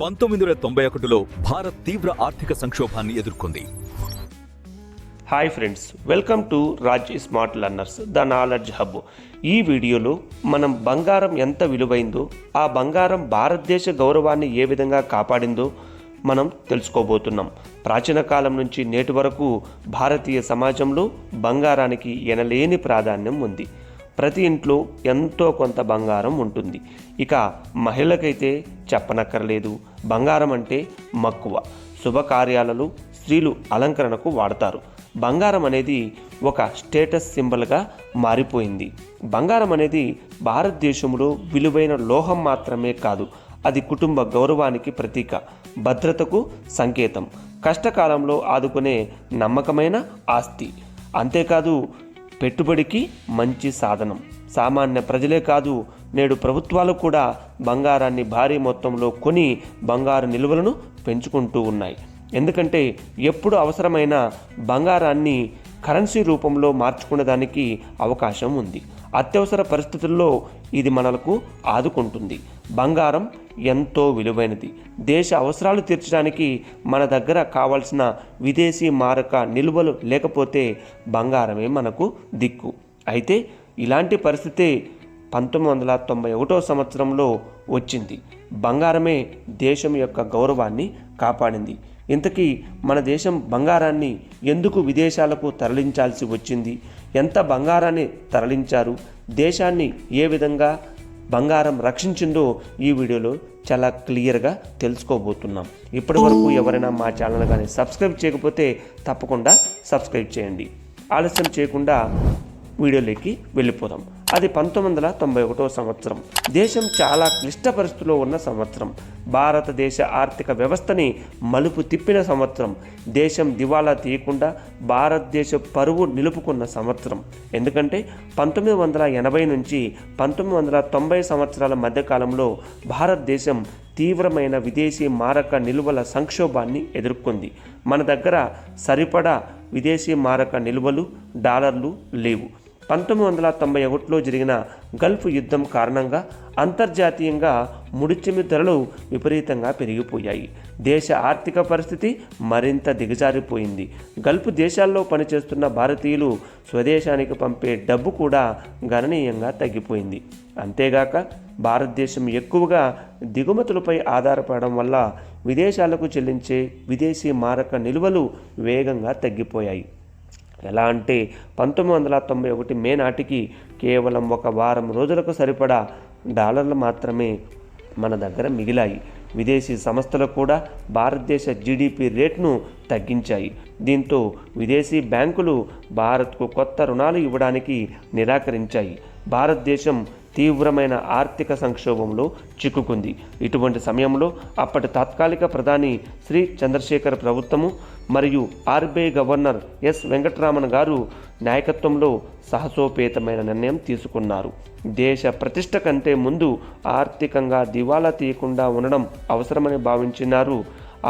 1991లో భారత్ తీవ్ర ఆర్థిక సంక్షోభాన్ని ఎదుర్కొంది. Hi friends, welcome to Raj smart learners the knowledge hub. ఈ వీడియోలో మనం బంగారం ఎంత విలువైందో, ఆ బంగారం భారతదేశ గౌరవాన్ని ఏ విధంగా కాపాడిందో మనం తెలుసుకోబోతున్నాం. ప్రాచీన కాలం నుంచి నేటి వరకు భారతీయ సమాజంలో బంగారానికి ఎనలేని ప్రాధాన్యం ఉంది. ప్రతి ఇంట్లో ఎంతో కొంత బంగారం ఉంటుంది. ఇక మహిళలకైతే చెప్పనక్కర్లేదు, బంగారం అంటే మక్కువ. శుభకార్యాలలో స్త్రీలు అలంకరణకు వాడతారు. బంగారం అనేది ఒక స్టేటస్ సింబల్గా మారిపోయింది. బంగారం అనేది భారతదేశంలో విలువైన లోహం మాత్రమే కాదు, అది కుటుంబ గౌరవానికి ప్రతీక, భద్రతకు సంకేతం, కష్టకాలంలో ఆదుకునే నమ్మకమైన ఆస్తి. అంతేకాదు, పెట్టుబడికి మంచి సాధనం. సామాన్య ప్రజలే కాదు, నేడు ప్రభుత్వాలు కూడా బంగారాన్ని భారీ మొత్తంలో కొని బంగారు నిల్వలను పెంచుకుంటూ ఉన్నాయి. ఎందుకంటే ఎప్పుడు అవసరమైన బంగారాన్ని కరెన్సీ రూపంలో మార్చుకునేదానికి అవకాశం ఉంది. అత్యవసర పరిస్థితుల్లో ఇది మనకు ఆదుకుంటుంది. బంగారం ఎంతో విలువైనది. దేశ అవసరాలు తీర్చడానికి మన దగ్గర కావాల్సిన విదేశీ మారక నిల్వలు లేకపోతే బంగారమే మనకు దిక్కు. అయితే ఇలాంటి పరిస్థితి 1991 సంవత్సరంలో వచ్చింది. బంగారమే దేశం యొక్క గౌరవాన్ని కాపాడింది. ఇంతకీ మన దేశం బంగారాన్ని ఎందుకు విదేశాలకు తరలించాల్సి వచ్చింది? ఎంత బంగారాన్ని తరలించారు? దేశాన్ని ఏ విధంగా బంగారం రక్షించిందో ఈ వీడియోలో చాలా క్లియర్గా తెలుసుకోబోతున్నాం. ఇప్పటి వరకు ఎవరైనా మా ఛానల్ కానీ సబ్స్క్రైబ్ చేయకపోతే తప్పకుండా సబ్స్క్రైబ్ చేయండి. ఆలస్యం చేయకుండా వీడియోలోకి వెళ్ళిపోదాం. అది 1991 సంవత్సరం. దేశం చాలా క్లిష్ట పరిస్థితుల్లో ఉన్న సంవత్సరం. భారతదేశ ఆర్థిక వ్యవస్థని మలుపు తిప్పిన సంవత్సరం. దేశం దివాలా తీయకుండా భారతదేశ పరువు నిలుపుకున్న సంవత్సరం. ఎందుకంటే 1980 నుంచి 1990 సంవత్సరాల మధ్యకాలంలో భారతదేశం తీవ్రమైన విదేశీ మారక నిల్వల సంక్షోభాన్ని ఎదుర్కొంది. మన దగ్గర సరిపడా విదేశీ మారక నిల్వలు, డాలర్లు లేవు. 1991లో జరిగిన గల్ఫ్ యుద్ధం కారణంగా అంతర్జాతీయంగా ముడిచమురు ధరలు విపరీతంగా పెరిగిపోయాయి. దేశ ఆర్థిక పరిస్థితి మరింత దిగజారిపోయింది. గల్ఫ్ దేశాల్లో పనిచేస్తున్న భారతీయులు స్వదేశానికి పంపే డబ్బు కూడా గణనీయంగా తగ్గిపోయింది. అంతేగాక భారతదేశం ఎక్కువగా దిగుమతులపై ఆధారపడడం వల్ల విదేశాలకు చెల్లించే విదేశీ మారక నిల్వలు వేగంగా తగ్గిపోయాయి. ఎలా అంటే 1991 మే నాటికి కేవలం ఒక వారం రోజులకు సరిపడా డాలర్లు మాత్రమే మన దగ్గర మిగిలాయి. విదేశీ సంస్థలు కూడా భారతదేశ జీడిపి రేట్ను తగ్గించాయి. దీంతో విదేశీ బ్యాంకులు భారత్కు కొత్త రుణాలు ఇవ్వడానికి నిరాకరించాయి. భారతదేశం తీవ్రమైన ఆర్థిక సంక్షోభంలో చిక్కుకుంది. ఇటువంటి సమయంలో అప్పటి తాత్కాలిక ప్రధాని శ్రీ చంద్రశేఖర్ ప్రభుత్వము మరియు ఆర్బీఐ గవర్నర్ ఎస్ వెంకటరామన్ గారు నాయకత్వంలో సాహసోపేతమైన నిర్ణయం తీసుకున్నారు. దేశ ప్రతిష్ట కంటే ముందు ఆర్థికంగా దివాలా తీయకుండా ఉండడం అవసరమని భావించినారు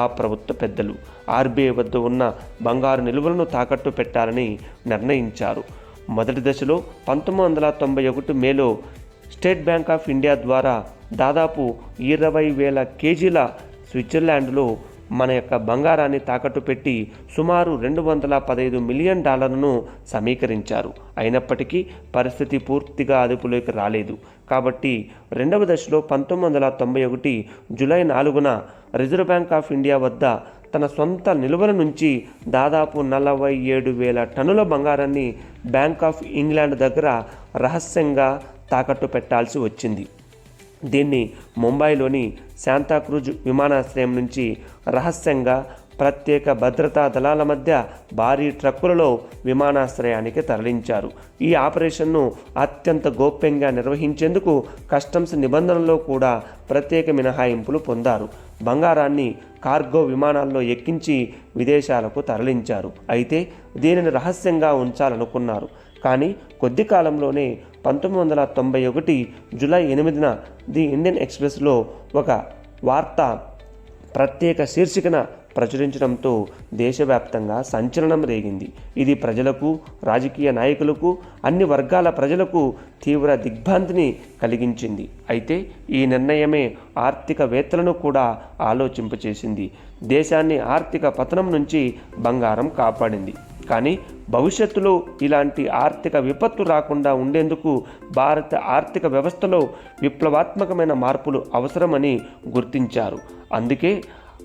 ఆ ప్రభుత్వ పెద్దలు. ఆర్బీఐ వద్ద ఉన్న బంగారు నిల్వలను తాకట్టు పెట్టాలని నిర్ణయించారు. మొదటి దశలో 1991 మేలో స్టేట్ బ్యాంక్ ఆఫ్ ఇండియా ద్వారా దాదాపు 20,000 కేజీల స్విట్జర్లాండ్లో మన యొక్క బంగారాన్ని తాకట్టు పెట్టి సుమారు $215 మిలియన్ సమీకరించారు. అయినప్పటికీ పరిస్థితి పూర్తిగా అదుపులోకి రాలేదు. కాబట్టి రెండవ దశలో 1991 జూలై 4న రిజర్వ్ బ్యాంక్ ఆఫ్ ఇండియా వద్ద తన సొంత నిల్వల నుంచి దాదాపు 47,000 టన్నుల బంగారాన్ని బ్యాంక్ ఆఫ్ ఇంగ్లాండ్ దగ్గర రహస్యంగా తాకట్టు పెట్టాల్సి వచ్చింది. దీన్ని ముంబైలోని శాంతాక్రూజ్ విమానాశ్రయం నుంచి రహస్యంగా ప్రత్యేక భద్రతా దళాల మధ్య భారీ ట్రక్కులలో విమానాశ్రయానికి తరలించారు. ఈ ఆపరేషన్ను అత్యంత గోప్యంగా నిర్వహించేందుకు కస్టమ్స్ నిబంధనల్లో కూడా ప్రత్యేక మినహాయింపులు పొందారు. బంగారాన్ని కార్గో విమానాల్లో ఎక్కించి విదేశాలకు తరలించారు. అయితే దీనిని రహస్యంగా ఉంచాలనుకున్నారు. కానీ కొద్ది కాలంలోనే 1991 జూలై 8న ది ఇండియన్ ఎక్స్ప్రెస్లో ఒక వార్త ప్రత్యేక శీర్షికన ప్రచురించడంతో దేశవ్యాప్తంగా సంచలనం రేగింది. ఇది ప్రజలకు, రాజకీయ నాయకులకు, అన్ని వర్గాల ప్రజలకు తీవ్ర దిగ్భ్రాంతిని కలిగించింది. అయితే ఈ నిర్ణయమే ఆర్థికవేత్తలను కూడా ఆలోచింపచేసింది. దేశాన్ని ఆర్థిక పతనం నుంచి బంగారం కాపాడింది. కానీ భవిష్యత్తులో ఇలాంటి ఆర్థిక విపత్తు రాకుండా ఉండేందుకు భారత ఆర్థిక వ్యవస్థలో విప్లవాత్మకమైన మార్పులు అవసరమని గుర్తించారు. అందుకే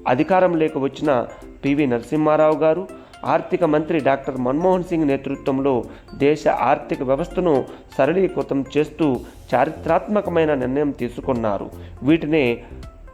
అధికారంలోకి వచ్చిన పివి నరసింహారావు గారు, ఆర్థిక మంత్రి డాక్టర్ మన్మోహన్ సింగ్ నేతృత్వంలో దేశ ఆర్థిక వ్యవస్థను సరళీకృతం చేస్తూ చారిత్రాత్మకమైన నిర్ణయం తీసుకున్నారు. వీటినే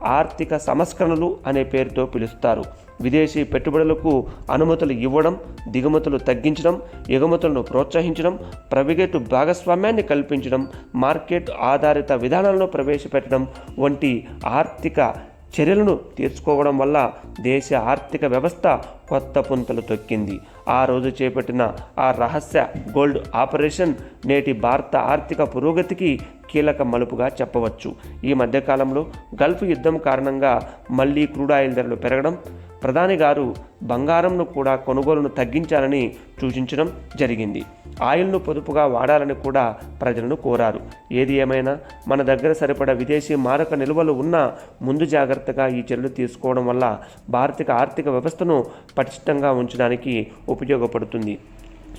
ఆర్థిక సంస్కరణలు అనే పేరుతో పిలుస్తారు. విదేశీ పెట్టుబడులకు అనుమతులు ఇవ్వడం, దిగుమతులు తగ్గించడం, ఎగుమతులను ప్రోత్సహించడం, ప్రైవేటు భాగస్వామ్యాన్ని కల్పించడం, మార్కెట్ ఆధారిత విధానాలను ప్రవేశపెట్టడం వంటి ఆర్థిక చర్యలను తీర్చుకోవడం వల్ల దేశ ఆర్థిక వ్యవస్థ కొత్త పుంతలు తొక్కింది. ఆ రోజు చేపట్టిన ఆ రహస్య గోల్డ్ ఆపరేషన్ నేటి భారత ఆర్థిక పురోగతికి కీలక మలుపుగా చెప్పవచ్చు. ఈ మధ్యకాలంలో గల్ఫ్ యుద్ధం కారణంగా మళ్ళీ క్రూడ్ ఆయిల్ ధరలు పెరగడం, ప్రధాని గారు బంగారంను కూడా కొనుగోలును తగ్గించాలని సూచించడం జరిగింది. ఆయిల్ను పొదుపుగా వాడాలని కూడా ప్రజలను కోరారు. ఏది ఏమైనా మన దగ్గర సరిపడా విదేశీ మారక నిల్వలు ఉన్నా ముందు జాగ్రత్తగా ఈ చర్యలు తీసుకోవడం వల్ల భారత ఆర్థిక వ్యవస్థను పటిష్టంగా ఉంచడానికి ఉపయోగపడుతుంది.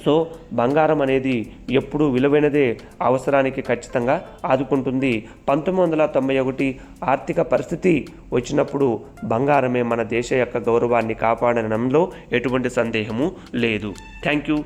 సో బంగారం అనేది ఎప్పుడూ విలువైనదే, అవసరానికి ఖచ్చితంగా ఆదుకుంటుంది. 1991 ఆర్థిక పరిస్థితి వచ్చినప్పుడు బంగారమే మన దేశ యొక్క గౌరవాన్ని కాపాడడంలో ఎటువంటి సందేహము లేదు. Thank you.